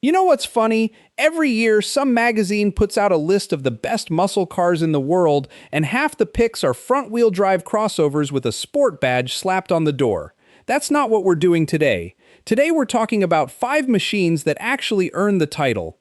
You know what's funny? Every year, some magazine puts out a list of the best muscle cars in the world, and half the picks are front-wheel drive crossovers with a sport badge slapped on the door. That's not what we're doing today. Today we're talking about 5 machines that actually earn the title.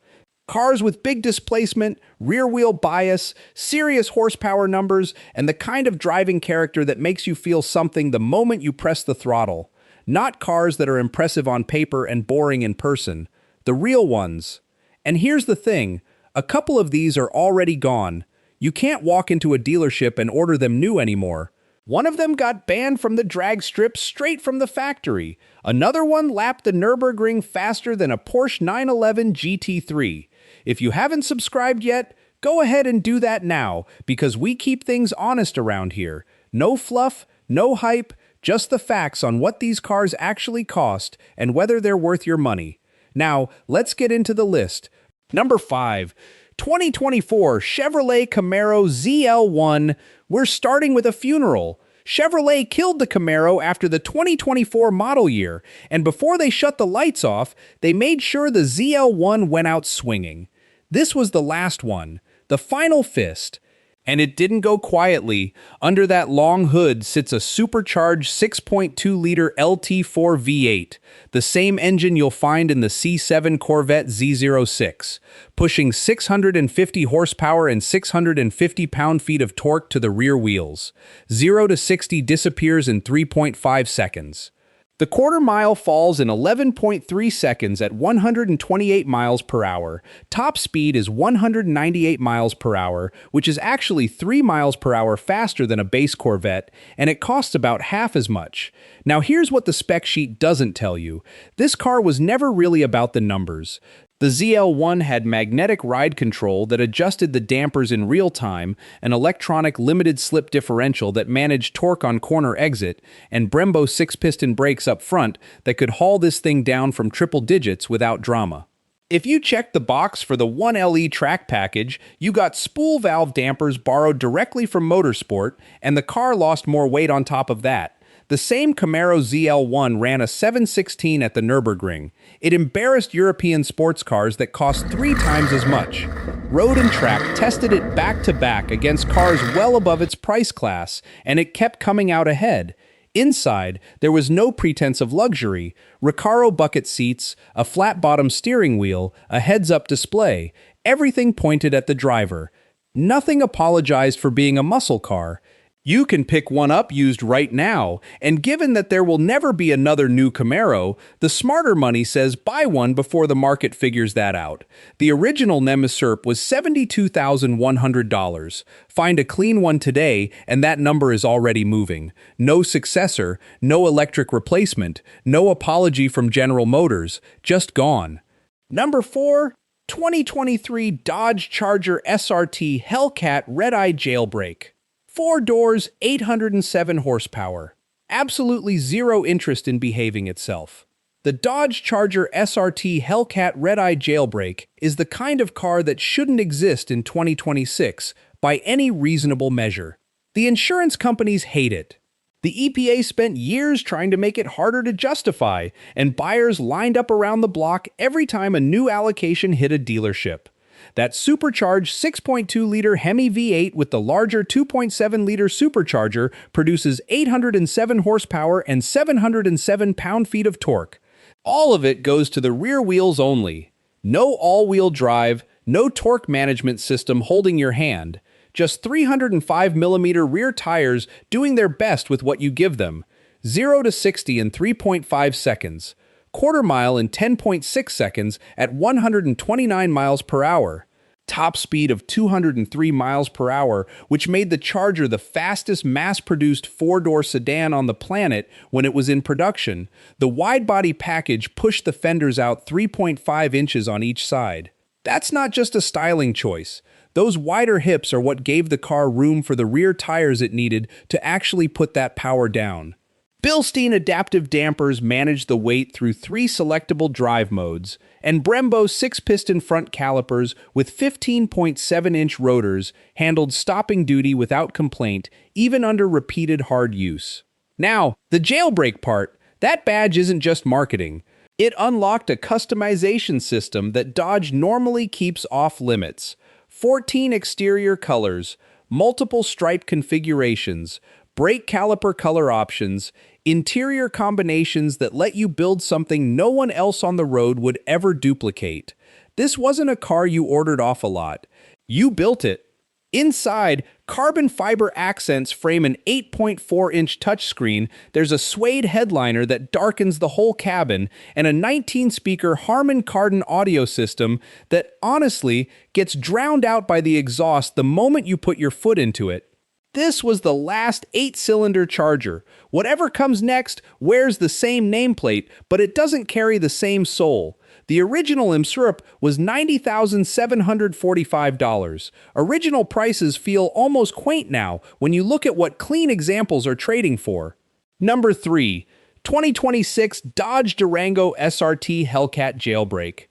Cars with big displacement, rear-wheel bias, serious horsepower numbers, and the kind of driving character that makes you feel something the moment you press the throttle. Not cars that are impressive on paper and boring in person. The real ones. And here's the thing, a couple of these are already gone. You can't walk into a dealership and order them new anymore. One of them got banned from the drag strip straight from the factory. Another one lapped the Nürburgring faster than a Porsche 911 GT3. If you haven't subscribed yet, go ahead and do that now, because we keep things honest around here. No fluff, no hype, just the facts on what these cars actually cost and whether they're worth your money. Now, let's get into the list. Number 5, 2024 Chevrolet Camaro ZL1. We're starting with a funeral. Chevrolet killed the Camaro after the 2024 model year, and before they shut the lights off, they made sure the ZL1 went out swinging. This was the last one, the final fist. And it didn't go quietly. Under that long hood sits a supercharged 6.2-liter LT4 V8, the same engine you'll find in the C7 Corvette Z06, pushing 650 horsepower and 650 pound-feet of torque to the rear wheels. 0 to 60 disappears in 3.5 seconds. The quarter mile falls in 11.3 seconds at 128 miles per hour. Top speed is 198 miles per hour, which is actually 3 miles per hour faster than a base Corvette, and it costs about half as much. Now here's what the spec sheet doesn't tell you. This car was never really about the numbers. The ZL1 had magnetic ride control that adjusted the dampers in real time, an electronic limited slip differential that managed torque on corner exit, and Brembo 6-piston brakes up front that could haul this thing down from triple digits without drama. If you checked the box for the 1LE track package, you got spool valve dampers borrowed directly from Motorsport, and the car lost more weight on top of that. The same Camaro ZL1 ran a 716 at the Nürburgring. It embarrassed European sports cars that cost 3 times as much. Road and Track tested it back-to-back against cars well above its price class, and it kept coming out ahead. Inside, there was no pretense of luxury. Recaro bucket seats, a flat-bottom steering wheel, a heads-up display. Everything pointed at the driver. Nothing apologized for being a muscle car. You can pick one up used right now, and given that there will never be another new Camaro, the smarter money says buy one before the market figures that out. The original Nemesis was $72,100. Find a clean one today, and that number is already moving. No successor, no electric replacement, no apology from General Motors, just gone. Number 4, 2023 Dodge Charger SRT Hellcat Red-Eye Jailbreak. 4 doors, 807 horsepower. Absolutely zero interest in behaving itself. The Dodge Charger SRT Hellcat Red-Eye Jailbreak is the kind of car that shouldn't exist in 2026 by any reasonable measure. The insurance companies hate it. The EPA spent years trying to make it harder to justify, and buyers lined up around the block every time a new allocation hit a dealership. That supercharged 6.2-liter Hemi V8 with the larger 2.7-liter supercharger produces 807 horsepower and 707 pound-feet of torque. All of it goes to the rear wheels only. No all-wheel drive, no torque management system holding your hand. Just 305mm rear tires doing their best with what you give them. 0 to 60 in 3.5 seconds. Quarter mile in 10.6 seconds at 129 miles per hour. Top speed of 203 miles per hour, which made the Charger the fastest mass-produced 4-door sedan on the planet when it was in production. The wide-body package pushed the fenders out 3.5 inches on each side. That's not just a styling choice. Those wider hips are what gave the car room for the rear tires it needed to actually put that power down. Bilstein adaptive dampers manage the weight through 3 selectable drive modes, and Brembo 6-piston front calipers with 15.7-inch rotors handled stopping duty without complaint, even under repeated hard use. Now, the jailbreak part, that badge isn't just marketing. It unlocked a customization system that Dodge normally keeps off limits. 14 exterior colors, multiple stripe configurations, brake caliper color options, interior combinations that let you build something no one else on the road would ever duplicate. This wasn't a car you ordered off a lot. You built it. Inside, carbon fiber accents frame an 8.4-inch touchscreen, there's a suede headliner that darkens the whole cabin, and a 19-speaker Harman Kardon audio system that, honestly, gets drowned out by the exhaust the moment you put your foot into it. This was the last 8-cylinder Charger. Whatever comes next wears the same nameplate, but it doesn't carry the same soul. The original MSRP was $90,745. Original prices feel almost quaint now when you look at what clean examples are trading for. Number 3. 2026 Dodge Durango SRT Hellcat Jailbreak.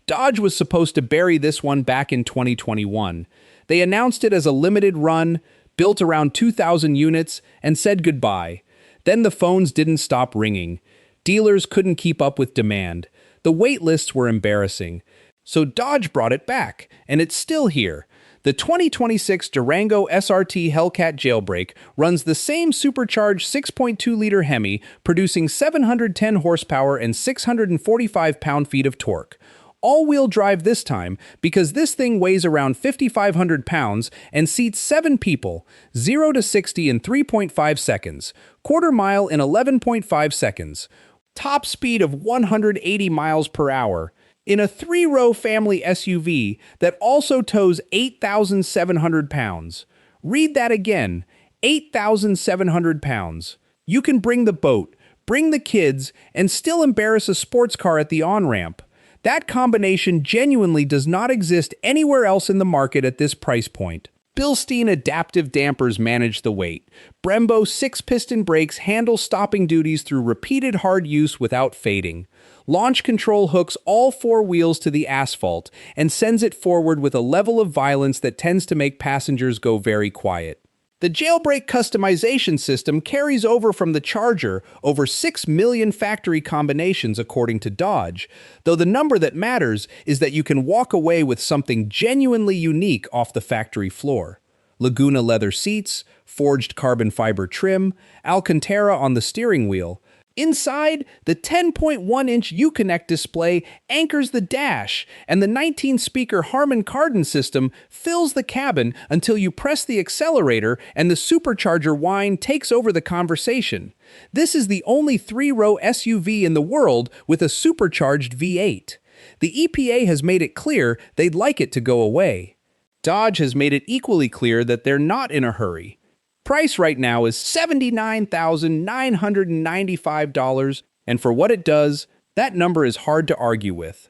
Dodge was supposed to bury this one back in 2021. They announced it as a limited run, built around 2,000 units, and said goodbye. Then the phones didn't stop ringing. Dealers couldn't keep up with demand. The wait lists were embarrassing. So Dodge brought it back, and it's still here. The 2026 Durango SRT Hellcat Jailbreak runs the same supercharged 6.2-liter Hemi, producing 710 horsepower and 645 pound-feet of torque. All-wheel drive this time because this thing weighs around 5,500 pounds and seats 7 people, 0 to 60 in 3.5 seconds, quarter mile in 11.5 seconds. Top speed of 180 miles per hour, in a 3-row family SUV that also tows 8,700 pounds. Read that again, 8,700 pounds. You can bring the boat, bring the kids, and still embarrass a sports car at the on-ramp. That combination genuinely does not exist anywhere else in the market at this price point. Bilstein adaptive dampers manage the weight. Brembo 6-piston brakes handle stopping duties through repeated hard use without fading. Launch control hooks all 4 wheels to the asphalt and sends it forward with a level of violence that tends to make passengers go very quiet. The jailbreak customization system carries over from the Charger, over 6 million factory combinations according to Dodge, though the number that matters is that you can walk away with something genuinely unique off the factory floor. Laguna leather seats, forged carbon fiber trim, Alcantara on the steering wheel. Inside, the 10.1-inch Uconnect display anchors the dash, and the 19-speaker Harman Kardon system fills the cabin until you press the accelerator and the supercharger whine takes over the conversation. This is the only 3-row SUV in the world with a supercharged V8. The EPA has made it clear they'd like it to go away. Dodge has made it equally clear that they're not in a hurry. Price right now is $79,995, and for what it does, that number is hard to argue with.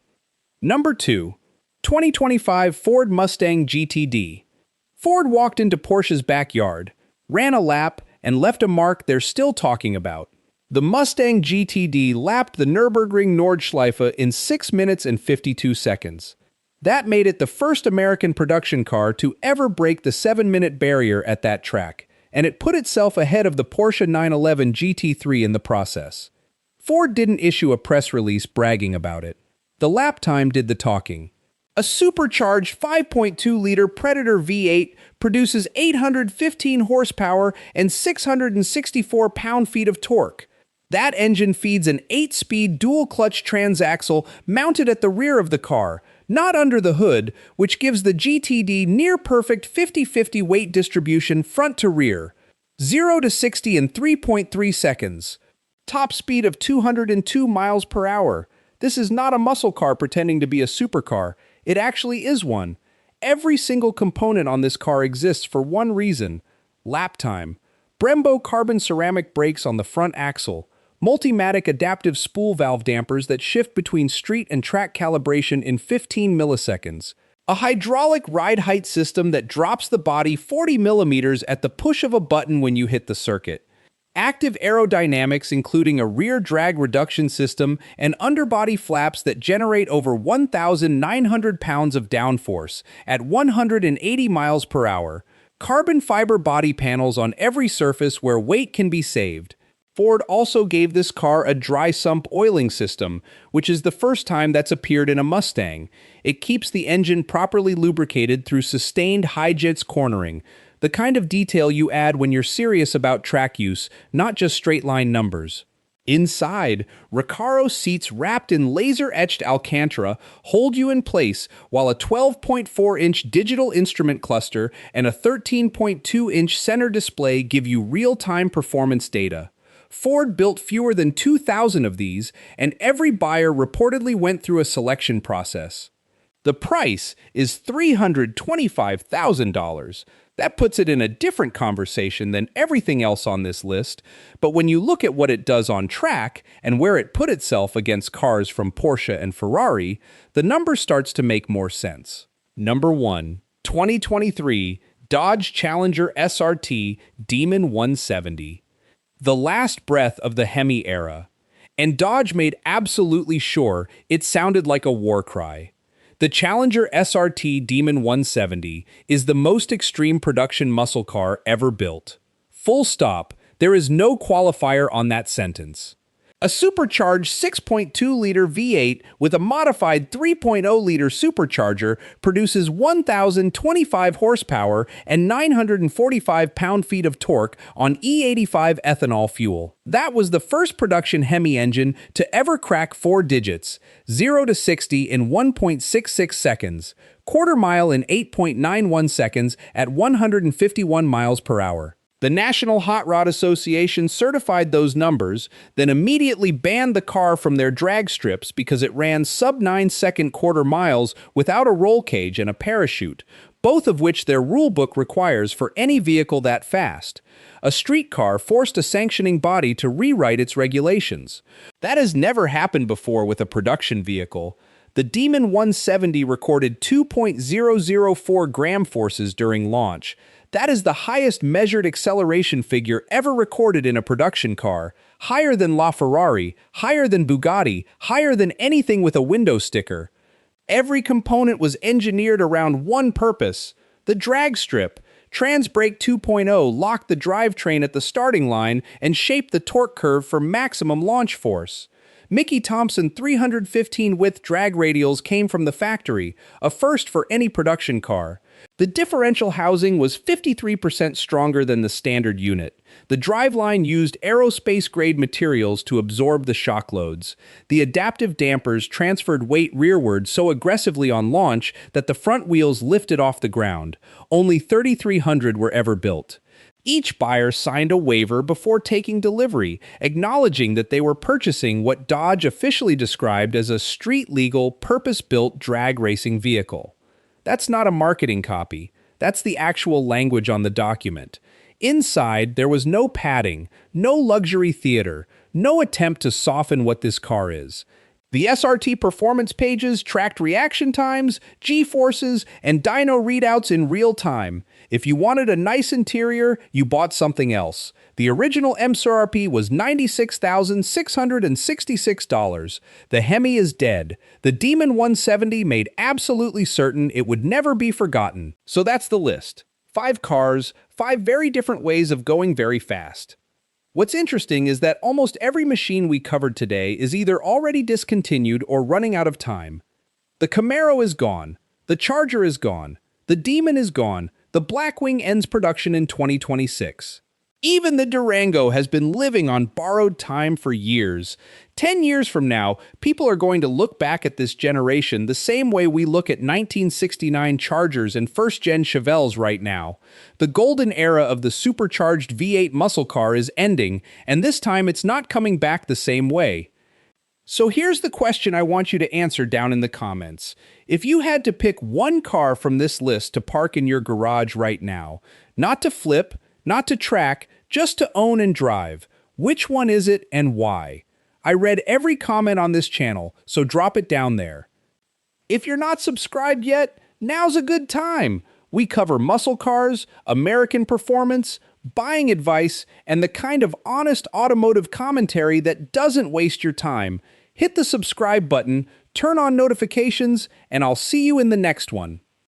Number 2. 2025 Ford Mustang GTD. Ford walked into Porsche's backyard, ran a lap, and left a mark they're still talking about. The Mustang GTD lapped the Nürburgring Nordschleife in 6 minutes and 52 seconds. That made it the first American production car to ever break the 7-minute barrier at that track, and it put itself ahead of the Porsche 911 GT3 in the process. Ford didn't issue a press release bragging about it. The lap time did the talking. A supercharged 5.2-liter Predator V8 produces 815 horsepower and 664 pound-feet of torque. That engine feeds an 8-speed dual-clutch transaxle mounted at the rear of the car, not under the hood, which gives the GTD near-perfect 50-50 weight distribution front to rear. 0 to 60 in 3.3 seconds. Top speed of 202 miles per hour. This is not a muscle car pretending to be a supercar. It actually is one. Every single component on this car exists for one reason: lap time. Brembo carbon ceramic brakes on the front axle. Multimatic adaptive spool valve dampers that shift between street and track calibration in 15 milliseconds. A hydraulic ride height system that drops the body 40 millimeters at the push of a button when you hit the circuit. Active aerodynamics including a rear drag reduction system and underbody flaps that generate over 1,900 pounds of downforce at 180 miles per hour. Carbon fiber body panels on every surface where weight can be saved. Ford also gave this car a dry sump oiling system, which is the first time that's appeared in a Mustang. It keeps the engine properly lubricated through sustained high-jets cornering, the kind of detail you add when you're serious about track use, not just straight-line numbers. Inside, Recaro seats wrapped in laser-etched Alcantara hold you in place, while a 12.4-inch digital instrument cluster and a 13.2-inch center display give you real-time performance data. Ford built fewer than 2,000 of these, and every buyer reportedly went through a selection process. The price is $325,000. That puts it in a different conversation than everything else on this list, but when you look at what it does on track and where it put itself against cars from Porsche and Ferrari, the number starts to make more sense. Number 1. 2023 Dodge Challenger SRT Demon 170. The last breath of the Hemi era, and Dodge made absolutely sure it sounded like a war cry. The Challenger SRT Demon 170 is the most extreme production muscle car ever built. Full stop, there is no qualifier on that sentence. A supercharged 6.2-liter V8 with a modified 3.0-liter supercharger produces 1,025 horsepower and 945 pound-feet of torque on E85 ethanol fuel. That was the first production Hemi engine to ever crack 4 digits, 0 to 60 in 1.66 seconds, quarter mile in 8.91 seconds at 151 miles per hour. The National Hot Rod Association certified those numbers, then immediately banned the car from their drag strips because it ran sub-9-second quarter miles without a roll cage and a parachute, both of which their rulebook requires for any vehicle that fast. A street car forced a sanctioning body to rewrite its regulations. That has never happened before with a production vehicle. The Demon 170 recorded 2.004 gram forces during launch. That is the highest measured acceleration figure ever recorded in a production car, higher than LaFerrari, higher than Bugatti, higher than anything with a window sticker. Every component was engineered around one purpose: the drag strip. Transbrake 2.0 locked the drivetrain at the starting line and shaped the torque curve for maximum launch force. Mickey Thompson 315 width drag radials came from the factory, a first for any production car. The differential housing was 53% stronger than the standard unit. The driveline used aerospace-grade materials to absorb the shock loads. The adaptive dampers transferred weight rearward so aggressively on launch that the front wheels lifted off the ground. Only 3,300 were ever built. Each buyer signed a waiver before taking delivery, acknowledging that they were purchasing what Dodge officially described as a street-legal, purpose-built drag racing vehicle. That's not a marketing copy. That's the actual language on the document. Inside, there was no padding, no luxury theater, no attempt to soften what this car is. The SRT performance pages tracked reaction times, G-forces, and dyno readouts in real time. If you wanted a nice interior, you bought something else. The original MSRP was $96,666. The Hemi is dead. The Demon 170 made absolutely certain it would never be forgotten. So that's the list. 5 cars, 5 very different ways of going very fast. What's interesting is that almost every machine we covered today is either already discontinued or running out of time. The Camaro is gone. The Charger is gone. The Demon is gone. The Blackwing ends production in 2026. Even the Durango has been living on borrowed time for years. 10 years from now, people are going to look back at this generation the same way we look at 1969 Chargers and first-gen Chevelles right now. The golden era of the supercharged V8 muscle car is ending, and this time it's not coming back the same way. So here's the question I want you to answer down in the comments. If you had to pick one car from this list to park in your garage right now, not to flip, not to track, just to own and drive, which one is it and why? I read every comment on this channel, so drop it down there. If you're not subscribed yet, now's a good time. We cover muscle cars, American performance, buying advice, and the kind of honest automotive commentary that doesn't waste your time. Hit the subscribe button, turn on notifications, and I'll see you in the next one.